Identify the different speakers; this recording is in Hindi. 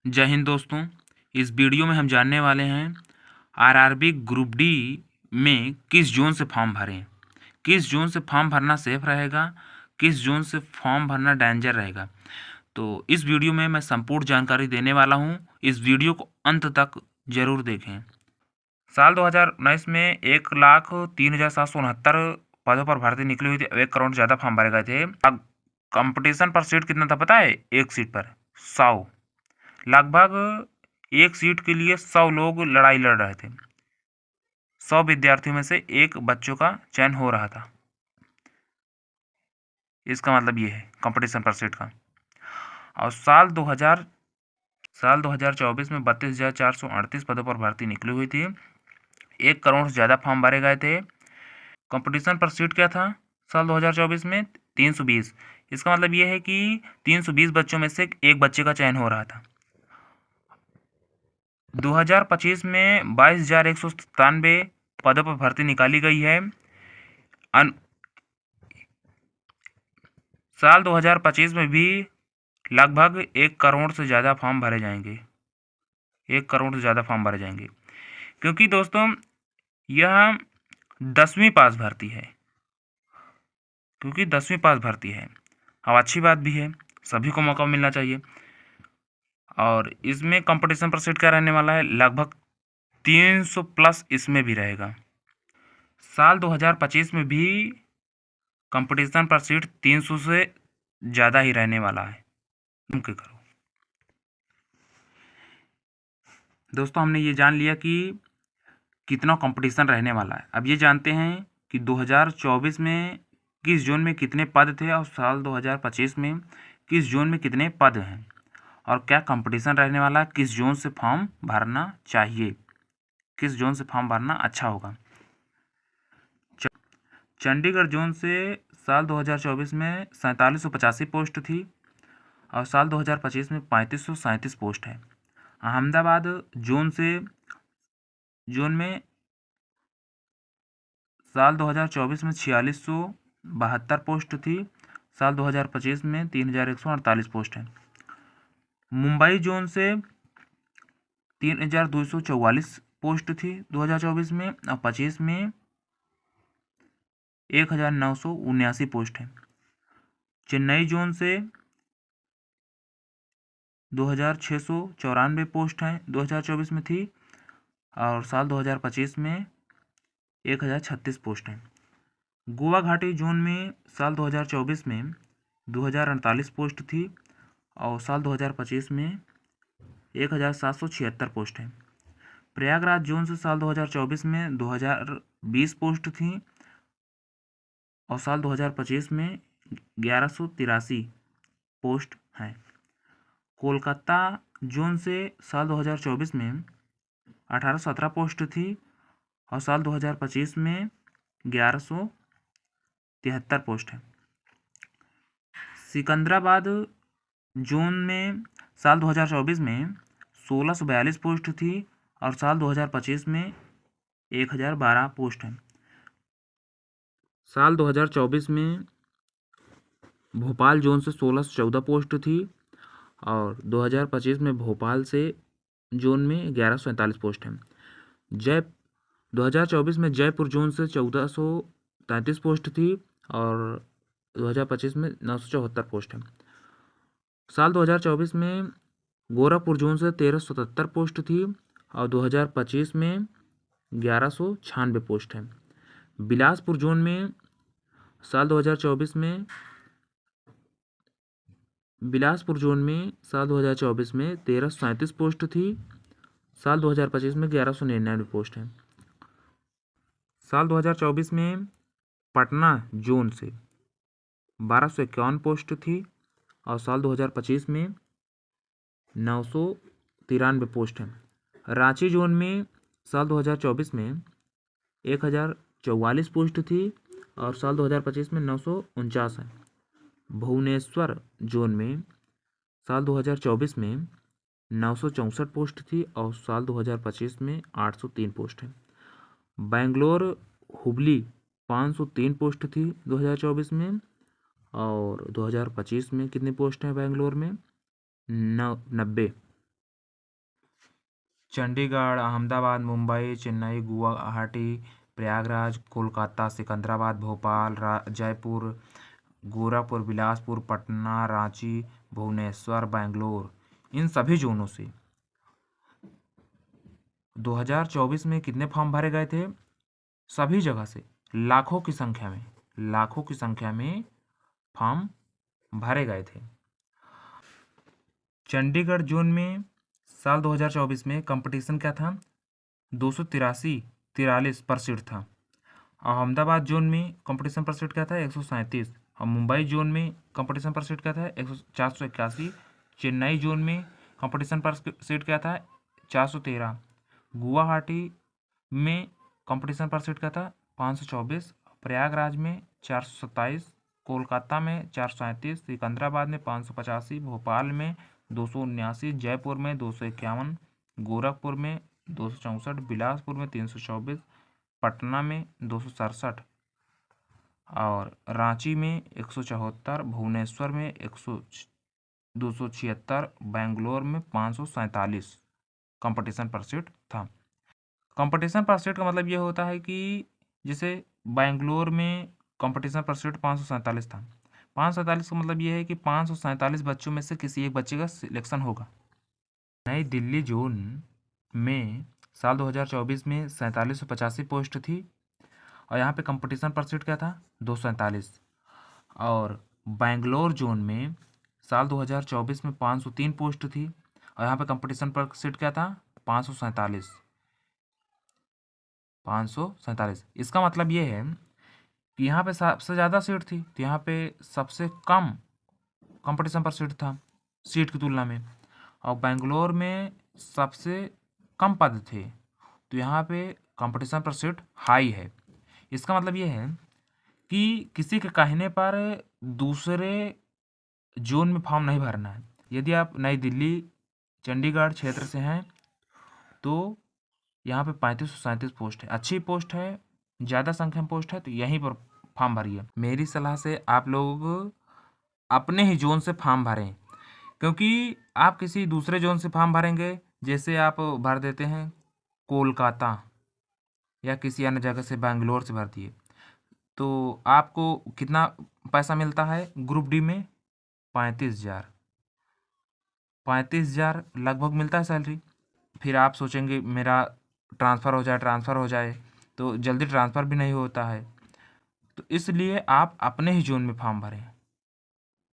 Speaker 1: जय हिंद दोस्तों। इस वीडियो में हम जानने वाले हैं आरआरबी ग्रुप डी में किस जोन से फॉर्म भरें, किस जोन से फॉर्म भरना सेफ रहेगा, किस जोन से फॉर्म भरना डेंजर रहेगा। तो इस वीडियो में मैं संपूर्ण जानकारी देने वाला हूं। इस वीडियो को अंत तक जरूर देखें। साल 2019 में 1,03,769 पदों पर भर्ती निकली हुई थी। 1 करोड़ से ज़्यादा फॉर्म भरे गए थे। अब कंपटीशन पर सीट कितना था पता है? एक सीट पर 100, लगभग एक सीट के लिए 100 लोग लड़ाई लड़ रहे थे। 100 विद्यार्थियों में से एक बच्चों का चयन हो रहा था। इसका मतलब ये है कंपटीशन पर सीट का। और साल 2024 में 32,438 पदों पर भर्ती निकली हुई थी। 1 करोड़ से ज़्यादा फॉर्म भरे गए थे। कंपटीशन पर सीट क्या था साल 2024 में? 320। इसका मतलब ये है कि 320 बच्चों में से एक बच्चे का चयन हो रहा था। 2025 में 22,197 पदों पर भर्ती निकाली गई है। साल 2025 में भी लगभग 1 करोड़ से ज़्यादा फॉर्म भरे जाएंगे। 1 करोड़ से ज़्यादा फॉर्म भरे जाएंगे, क्योंकि दोस्तों यह 10वीं पास भर्ती है। अब अच्छी बात भी है, सभी को मौका मिलना चाहिए। और इसमें कंपटीशन पर सीट क्या रहने वाला है? लगभग 300 प्लस इसमें भी रहेगा। साल 2025 में भी कंपटीशन पर सीट 300 से ज़्यादा ही रहने वाला है। तुम क्या करो दोस्तों, हमने ये जान लिया कि कितना कंपटीशन रहने वाला है। अब ये जानते हैं कि 2024 में किस जोन में कितने पद थे और साल 2025 में किस जोन में कितने पद हैं, और क्या कंपटीशन रहने वाला है, किस जोन से फॉर्म भरना चाहिए, किस जोन से फॉर्म भरना अच्छा होगा। चंडीगढ़ जोन से साल 2024 में 4785 पोस्ट थी और साल 2025 में 3537 पोस्ट है। अहमदाबाद जोन में साल 2024 में 4672 पोस्ट थी, साल 2025 में 3148 पोस्ट है। मुंबई जोन से 3244 पोस्ट थी 2024 में और 25 में 1979 पोस्ट है। चेन्नई जोन से 2694 पोस्ट हैं 2024 में थी और साल 2025 में 1036 पोस्ट हैं। गोवा घाटी जोन में साल 2024 में 2048 पोस्ट थी और साल 2025 में 1776 पोस्ट हैं। प्रयागराज जोन से साल 2024 में 2020 पोस्ट थी और साल 2025 में 1183 पोस्ट हैं। कोलकाता जोन से साल 2024 में 1817 पोस्ट थी और साल 2025 में 1173 पोस्ट है। सिकंदराबाद जोन में साल 2024 में 1642 पोस्ट थी और साल 2025 में 1012 पोस्ट है। साल 2024 में भोपाल जोन से 1614 पोस्ट थी और 2025 में भोपाल से जोन में 1147 पोस्ट है। 2024 में जयपुर जोन से 1433 पोस्ट थी और 2025 में 974 पोस्ट है। साल 2024 में गोरखपुर जोन से 1377 पोस्ट थी और 2025 में 1196 पोस्ट है। बिलासपुर जोन में साल 2024 में 1337 पोस्ट थी, साल 2025 में 1199 पोस्ट है। साल 2024 में पटना जोन से 1251 पोस्ट थी और साल 2025 में 993 पोस्ट है। रांची जोन में साल 2024 में 1044 पोस्ट थी और साल 2025 में 949 है। भुवनेश्वर जोन में साल 2024 में 964 पोस्ट थी और साल 2025 में 803 पोस्ट है। बेंगलोर हुबली 503 पोस्ट थी 2024 में और 2025 में कितनी पोस्ट हैं बेंगलोर में? 90। चंडीगढ़, अहमदाबाद, मुंबई, चेन्नई, गुवाहाटी, प्रयागराज, कोलकाता, सिकंदराबाद, भोपाल, जयपुर, गोरखपुर, बिलासपुर, पटना, रांची, भुवनेश्वर, बेंगलोर, इन सभी जोनों से 2024 में कितने फॉर्म भरे गए थे? सभी जगह से लाखों की संख्या में फॉर्म भरे गए थे। चंडीगढ़ जोन में साल 2024 में कंपटीशन क्या था? 243 पर सीट था। अहमदाबाद जोन में कंपटीशन पर सीट क्या था? 137। और मुंबई जोन में कंपटीशन पर सीट क्या था? 481। चेन्नई जोन में कंपटीशन पर सीट क्या था? 413। गुवाहाटी में कंपटीशन पर सीट क्या था? 524। प्रयागराज में 427। कोलकाता में 437। सिकंदराबाद में 585। भोपाल में 279। जयपुर में 251। गोरखपुर में 264। बिलासपुर में 324। पटना में 267 और रांची में 174। भुवनेश्वर में 276। बेंगलोर में 547 कंपटीशन पर सीट था। कंपटीशन पर सीट का मतलब ये होता है कि जैसे बेंगलोर में कंपटीशन पर सीट 547 था। 547 का मतलब ये है कि 547 बच्चों में से किसी एक बच्चे का सिलेक्शन होगा। नई दिल्ली जोन में साल 2024 में 4785 पोस्ट थी और यहाँ पे कंपटीशन पर सीट क्या था? 247। और बेंगलोर जोन में साल 2024 में 503 पोस्ट थी और यहाँ पे कंपटीशन पर सीट क्या था? 547। इसका मतलब ये है कि यहाँ पे सबसे ज़्यादा सीट थी तो यहाँ पे सबसे कम कंपटीशन पर सीट था सीट की तुलना में, और बेंगलोर में सबसे कम पद थे तो यहाँ पे कंपटीशन पर सीट हाई है। इसका मतलब ये है कि किसी के कहने पर दूसरे जोन में फॉर्म नहीं भरना है। यदि आप नई दिल्ली चंडीगढ़ क्षेत्र से हैं तो यहाँ पे 3537 पोस्ट है, अच्छी पोस्ट है, ज़्यादा संख्या में पोस्ट है तो यहीं पर फॉर्म भरिए। मेरी सलाह से आप लोग अपने ही जोन से फॉर्म भरें, क्योंकि आप किसी दूसरे जोन से फॉर्म भरेंगे, जैसे आप भर देते हैं कोलकाता या किसी अन्य जगह से बेंगलोर से भर दिए तो आपको कितना पैसा मिलता है ग्रुप डी में? 35,000 लगभग मिलता है सैलरी। फिर आप सोचेंगे मेरा ट्रांसफ़र हो जाए तो जल्दी ट्रांसफ़र भी नहीं होता है, तो इसलिए आप अपने ही जोन में फॉर्म भरें।